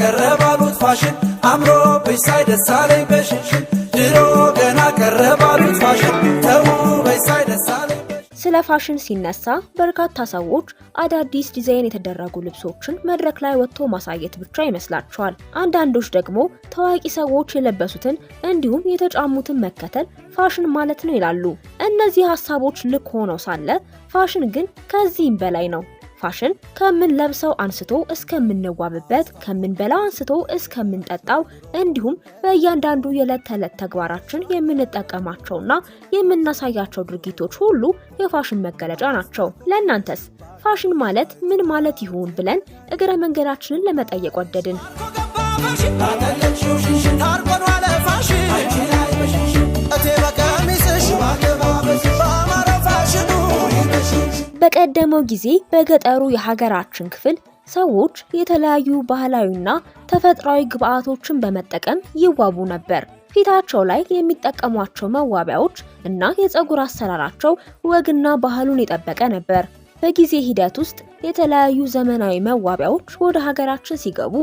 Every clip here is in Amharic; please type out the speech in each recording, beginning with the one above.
ቀረባሉት ፋሽን አምሮ በሳይ ደሳለኝ በሽንሽን ድሮ ገና ቀረባሉት ፋሽን ተው በሳይ ደሳለኝ። ስለ ፋሽን ሲነሳ በርካታ ሰዎች አዳዲስ ዲዛይን የተደረጉ ልብሶችን መድረክ ላይ ወጥቶ ማሳየት ብቻ ይመስላቸዋል። አንዳንዶች ደግሞ ታዋቂ ሰዎች የለበሱትን እንዲሁም የተጫሙትን መከተል ፋሽን ማለት ነው ይላሉ። እነዚህ ሐሳቦች ልክ ሆነው ሳለ ፋሽን ግን ከዚህም በላይ ነው። ፋሽን ከምን ለብሰው አንስቶ እስከምንዋብበት፣ ከምንበላው አንስቶ እስከምንጠጣው እንዲሁም በእያንዳንዱ የዕለት ተዕለት ተግባራችን የምንጠቀማቸውና የምናሳያቸው ድርጊቶች ሁሉ የፋሽን መገለጫ ናቸው። ለእናንተስ ፋሽን ማለት ምን ማለት ይሆን ብለን እግረ መንገዳችንን ለመጠየቅ ወደድን። በቀደመው ጊዜ በገጠሩ የሀገራችን ክፍል ሰዎች የተለያዩ ባህላዊና ተፈጥሯዊ ግብአቶችን በመጠቀም ይዋቡ ነበር። ፊታቸው ላይ የሚጠቀሟቸው መዋቢያዎች እና የፀጉር አሰራራቸው ወግና ባህሉን የጠበቀ ነበር። በጊዜ ሂደት ውስጥ የተለያዩ ዘመናዊ መዋቢያዎች ወደ ሀገራችን ሲገቡ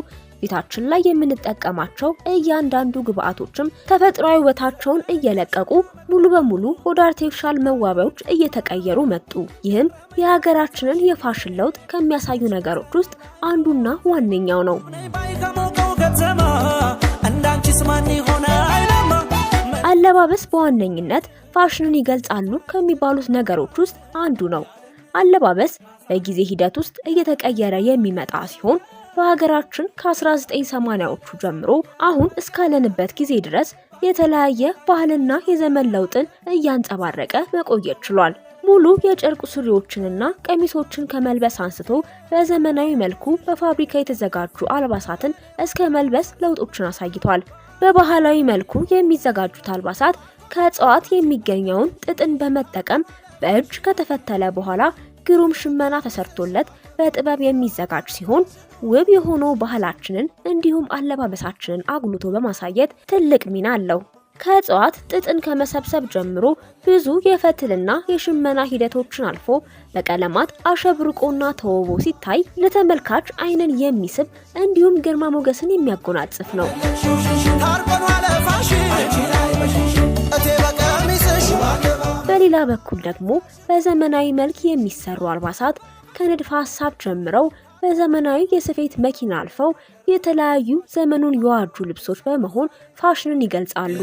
ፊታችን ላይ የምንጠቀማቸው እያንዳንዱ ግብአቶችም ተፈጥሯዊ ውበታቸውን እየለቀቁ ሙሉ በሙሉ ወደ አርቲፊሻል መዋቢያዎች እየተቀየሩ መጡ። ይህም የሀገራችንን የፋሽን ለውጥ ከሚያሳዩ ነገሮች ውስጥ አንዱና ዋነኛው ነው። አለባበስ በዋነኝነት ፋሽንን ይገልጻሉ ከሚባሉት ነገሮች ውስጥ አንዱ ነው። አለባበስ በጊዜ ሂደት ውስጥ እየተቀየረ የሚመጣ ሲሆን በሀገራችን ከ1980ዎቹ ጀምሮ አሁን እስካለንበት ጊዜ ድረስ የተለያየ ባህልና የዘመን ለውጥን እያንጸባረቀ መቆየት ችሏል። ሙሉ የጨርቅ ሱሪዎችንና ቀሚሶችን ከመልበስ አንስቶ በዘመናዊ መልኩ በፋብሪካ የተዘጋጁ አልባሳትን እስከ መልበስ ለውጦችን አሳይቷል። በባህላዊ መልኩ የሚዘጋጁት አልባሳት ከእጽዋት የሚገኘውን ጥጥን በመጠቀም በእጅ ከተፈተለ በኋላ ግሩም ሽመና ተሰርቶለት በጥበብ የሚዘጋጅ ሲሆን ውብ የሆነው ባህላችንን እንዲሁም አለባበሳችንን አጉልቶ በማሳየት ትልቅ ሚና አለው። ከእጽዋት ጥጥን ከመሰብሰብ ጀምሮ ብዙ የፈትልና የሽመና ሂደቶችን አልፎ በቀለማት አሸብርቆና ተውቦ ሲታይ ለተመልካች ዓይንን የሚስብ እንዲሁም ግርማ ሞገስን የሚያጎናጽፍ ነው። በሌላ በኩል ደግሞ በዘመናዊ መልክ የሚሰሩ አልባሳት ከንድፈ ሐሳብ ጀምረው በዘመናዊ የስፌት መኪና አልፈው የተለያዩ ዘመኑን የዋጁ ልብሶች በመሆን ፋሽንን ይገልጻሉ።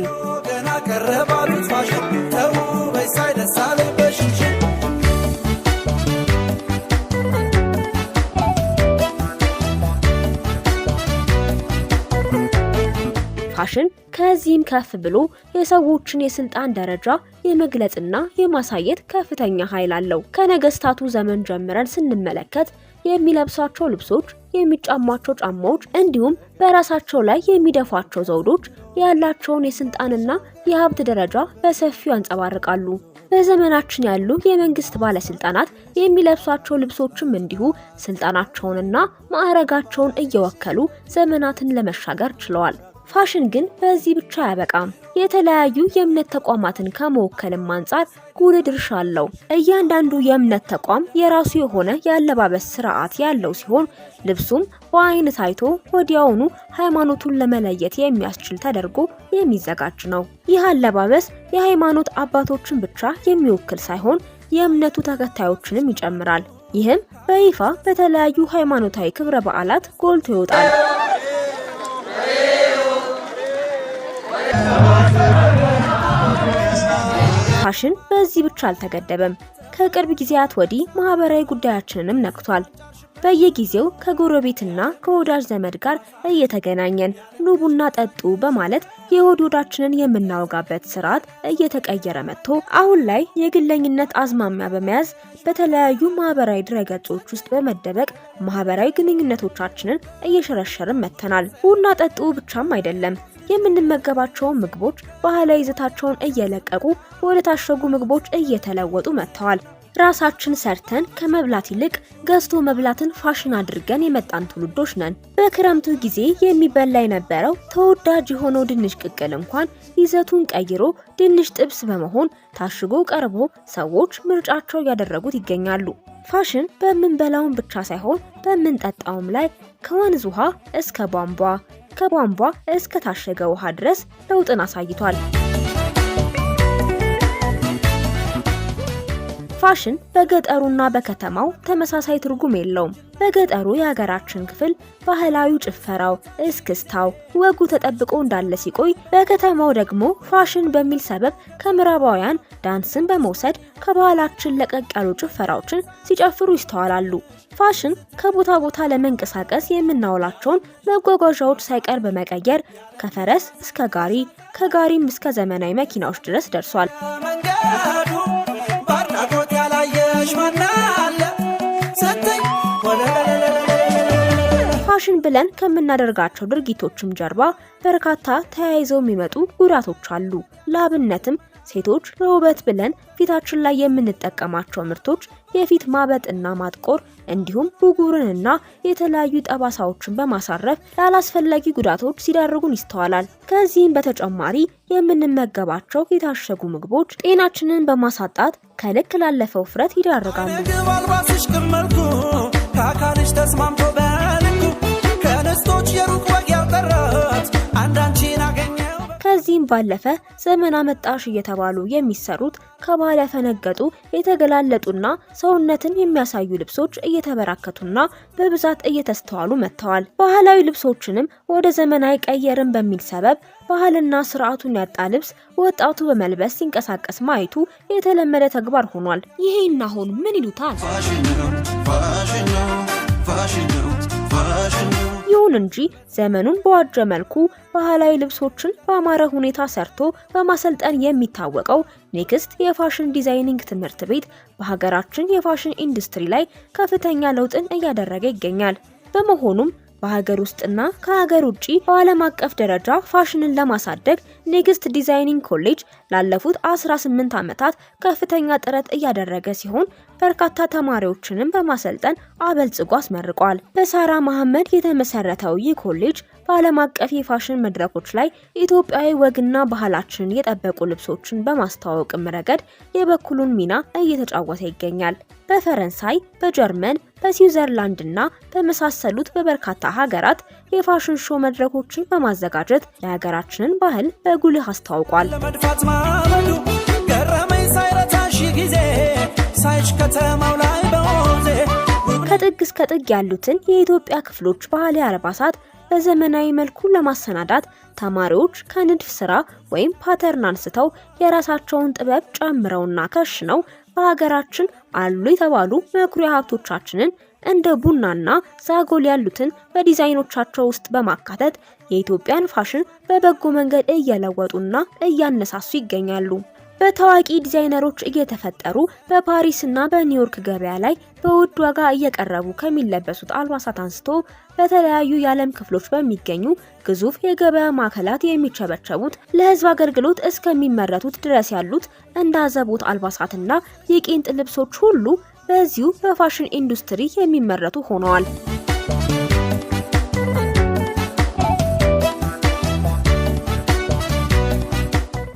ፋሽን ከዚህም ከፍ ብሎ የሰዎችን የስልጣን ደረጃ የመግለጽና የማሳየት ከፍተኛ ኃይል አለው። ከነገስታቱ ዘመን ጀምረን ስንመለከት የሚለብሷቸው ልብሶች፣ የሚጫሟቸው ጫማዎች እንዲሁም በራሳቸው ላይ የሚደፏቸው ዘውዶች ያላቸውን የስልጣንና የሀብት ደረጃ በሰፊው ያንጸባርቃሉ። በዘመናችን ያሉ የመንግስት ባለስልጣናት የሚለብሷቸው ልብሶችም እንዲሁ ስልጣናቸውንና ማዕረጋቸውን እየወከሉ ዘመናትን ለመሻገር ችለዋል። ፋሽን ግን በዚህ ብቻ አያበቃም። የተለያዩ የእምነት ተቋማትን ከመወከልም አንጻር ጉልህ ድርሻ አለው። እያንዳንዱ የእምነት ተቋም የራሱ የሆነ የአለባበስ ስርዓት ያለው ሲሆን ልብሱም በአይን ታይቶ ወዲያውኑ ሃይማኖቱን ለመለየት የሚያስችል ተደርጎ የሚዘጋጅ ነው። ይህ አለባበስ የሃይማኖት አባቶችን ብቻ የሚወክል ሳይሆን የእምነቱ ተከታዮችንም ይጨምራል። ይህም በይፋ በተለያዩ ሃይማኖታዊ ክብረ በዓላት ጎልቶ ይወጣል። ፋሽን በዚህ ብቻ አልተገደበም። ከቅርብ ጊዜያት ወዲህ ማህበራዊ ጉዳያችንንም ነክቷል። በየጊዜው ከጎረቤትና ከወዳጅ ዘመድ ጋር እየተገናኘን ኑ ቡና ጠጡ በማለት የሆድ ሆዳችንን የምናወጋበት ስርዓት እየተቀየረ መጥቶ አሁን ላይ የግለኝነት አዝማሚያ በመያዝ በተለያዩ ማህበራዊ ድረገጾች ውስጥ በመደበቅ ማህበራዊ ግንኙነቶቻችንን እየሸረሸርን መጥተናል። ቡና ጠጡ ብቻም አይደለም፣ የምንመገባቸውን ምግቦች ባህላዊ ይዘታቸውን እየለቀቁ ወደ ታሸጉ ምግቦች እየተለወጡ መጥተዋል። ራሳችን ሰርተን ከመብላት ይልቅ ገዝቶ መብላትን ፋሽን አድርገን የመጣን ትውልዶች ነን። በክረምቱ ጊዜ የሚበላ የነበረው ተወዳጅ የሆነው ድንች ቅቅል እንኳን ይዘቱን ቀይሮ ድንች ጥብስ በመሆን ታሽጎ ቀርቦ ሰዎች ምርጫቸው እያደረጉት ይገኛሉ። ፋሽን በምንበላውን ብቻ ሳይሆን በምንጠጣውም ላይ ከወንዝ ውሃ እስከ ቧንቧ፣ ከቧንቧ እስከ ታሸገ ውሃ ድረስ ለውጥን አሳይቷል። ፋሽን በገጠሩና በከተማው ተመሳሳይ ትርጉም የለውም። በገጠሩ የሀገራችን ክፍል ባህላዊ ጭፈራው፣ እስክስታው፣ ወጉ ተጠብቆ እንዳለ ሲቆይ፣ በከተማው ደግሞ ፋሽን በሚል ሰበብ ከምዕራባውያን ዳንስን በመውሰድ ከባህላችን ለቀቅ ያሉ ጭፈራዎችን ሲጨፍሩ ይስተዋላሉ። ፋሽን ከቦታ ቦታ ለመንቀሳቀስ የምናውላቸውን መጓጓዣዎች ሳይቀር በመቀየር ከፈረስ እስከ ጋሪ፣ ከጋሪም እስከ ዘመናዊ መኪናዎች ድረስ ደርሷል። ፋሽን ብለን ከምናደርጋቸው ድርጊቶችም ጀርባ በርካታ ተያይዘው የሚመጡ ጉዳቶች አሉ። ለአብነትም ሴቶች ለውበት ብለን ፊታችን ላይ የምንጠቀማቸው ምርቶች የፊት ማበጥና ማጥቆር እንዲሁም ብጉርንና የተለያዩ ጠባሳዎችን በማሳረፍ ያላስፈላጊ ጉዳቶች ሲዳርጉን ይስተዋላል። ከዚህም በተጨማሪ የምንመገባቸው የታሸጉ ምግቦች ጤናችንን በማሳጣት ከልክ ላለፈ ውፍረት ይዳርጋሉ። ከዚህም ባለፈ ዘመን አመጣሽ እየተባሉ የሚሰሩት ከባህል ያፈነገጡ የተገላለጡና ሰውነትን የሚያሳዩ ልብሶች እየተበራከቱና በብዛት እየተስተዋሉ መጥተዋል። ባህላዊ ልብሶችንም ወደ ዘመናዊ ቀየርን በሚል ሰበብ ባህልና ስርዓቱን ያጣ ልብስ ወጣቱ በመልበስ ሲንቀሳቀስ ማየቱ የተለመደ ተግባር ሆኗል። ይሄን አሁን ምን ይሉታል? ይሁን እንጂ ዘመኑን በዋጀ መልኩ ባህላዊ ልብሶችን በአማረ ሁኔታ ሰርቶ በማሰልጠን የሚታወቀው ኔክስት የፋሽን ዲዛይኒንግ ትምህርት ቤት በሀገራችን የፋሽን ኢንዱስትሪ ላይ ከፍተኛ ለውጥን እያደረገ ይገኛል። በመሆኑም በሀገር ውስጥና ከሀገር ውጪ በዓለም አቀፍ ደረጃ ፋሽንን ለማሳደግ ኔክስት ዲዛይኒንግ ኮሌጅ ላለፉት 18 ዓመታት ከፍተኛ ጥረት እያደረገ ሲሆን በርካታ ተማሪዎችንም በማሰልጠን አበልጽጎ አስመርቋል። በሳራ መሐመድ የተመሰረተው ይህ ኮሌጅ በዓለም አቀፍ የፋሽን መድረኮች ላይ ኢትዮጵያዊ ወግና ባህላችንን የጠበቁ ልብሶችን በማስተዋወቅም ረገድ የበኩሉን ሚና እየተጫወተ ይገኛል። በፈረንሳይ፣ በጀርመን፣ በስዊዘርላንድና በመሳሰሉት በበርካታ ሀገራት የፋሽን ሾው መድረኮችን በማዘጋጀት የሀገራችንን ባህል በጉልህ አስተዋውቋል። ከጥግ እስከ ጥግ ያሉትን የኢትዮጵያ ክፍሎች ባህላዊ አልባሳት በዘመናዊ መልኩ ለማሰናዳት ተማሪዎች ከንድፍ ስራ ወይም ፓተርን አንስተው የራሳቸውን ጥበብ ጨምረውና ከሽነው በሀገራችን አሉ የተባሉ መኩሪያ ሀብቶቻችንን እንደ ቡናና ዛጎል ያሉትን በዲዛይኖቻቸው ውስጥ በማካተት የኢትዮጵያን ፋሽን በበጎ መንገድ እየለወጡና እያነሳሱ ይገኛሉ። በታዋቂ ዲዛይነሮች እየተፈጠሩ በፓሪስና በኒውዮርክ ገበያ ላይ በውድ ዋጋ እየቀረቡ ከሚለበሱት አልባሳት አንስቶ በተለያዩ የዓለም ክፍሎች በሚገኙ ግዙፍ የገበያ ማዕከላት የሚቸበቸቡት ለሕዝብ አገልግሎት እስከሚመረቱት ድረስ ያሉት እንደ አዘቦት አልባሳትና የቄንጥ ልብሶች ሁሉ በዚሁ በፋሽን ኢንዱስትሪ የሚመረቱ ሆነዋል።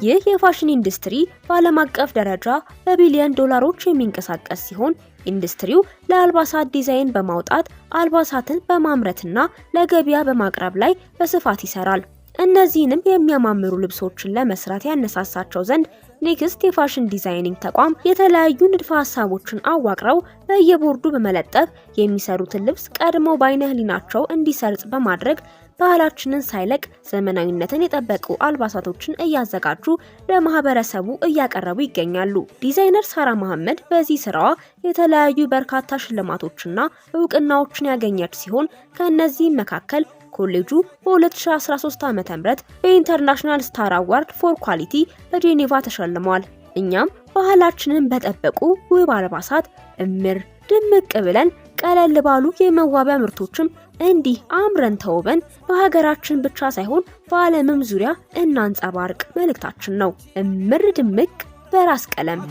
ይህ የፋሽን ኢንዱስትሪ በዓለም አቀፍ ደረጃ በቢሊዮን ዶላሮች የሚንቀሳቀስ ሲሆን ኢንዱስትሪው ለአልባሳት ዲዛይን በማውጣት አልባሳትን በማምረትና ለገበያ በማቅረብ ላይ በስፋት ይሰራል። እነዚህንም የሚያማምሩ ልብሶችን ለመስራት ያነሳሳቸው ዘንድ ኔክስት የፋሽን ዲዛይኒንግ ተቋም የተለያዩ ንድፈ ሀሳቦችን አዋቅረው በየቦርዱ በመለጠፍ የሚሰሩትን ልብስ ቀድሞ በዓይነ ሕሊናቸው እንዲሰርጽ በማድረግ ባህላችንን ሳይለቅ ዘመናዊነትን የጠበቁ አልባሳቶችን እያዘጋጁ ለማህበረሰቡ እያቀረቡ ይገኛሉ። ዲዛይነር ሳራ መሐመድ በዚህ ስራዋ የተለያዩ በርካታ ሽልማቶችና እውቅናዎችን ያገኘች ሲሆን ከእነዚህም መካከል ኮሌጁ በ2013 ዓ.ም በኢንተርናሽናል ስታር አዋርድ ፎር ኳሊቲ በጄኔቫ ተሸልሟል። እኛም ባህላችንን በጠበቁ ውብ አልባሳት እምር ድምቅ ብለን ቀለል ባሉ የመዋቢያ ምርቶችም እንዲህ አምረን ተውበን በሀገራችን ብቻ ሳይሆን በዓለምም ዙሪያ እናንጸባርቅ መልእክታችን ነው። እምር ድምቅ በራስ ቀለም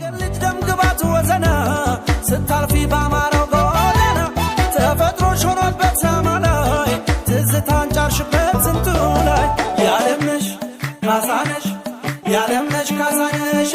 ደምግባት ወዘና ስታልፊ ባማረው ጎዳና ተፈጥሮሽ ሆኖበት ሰማላይ ትዝታን ጫርሽበት ስንቱ ላይ ያለምነሽ ካሳነሽ ያለምነሽ ካሳነሽ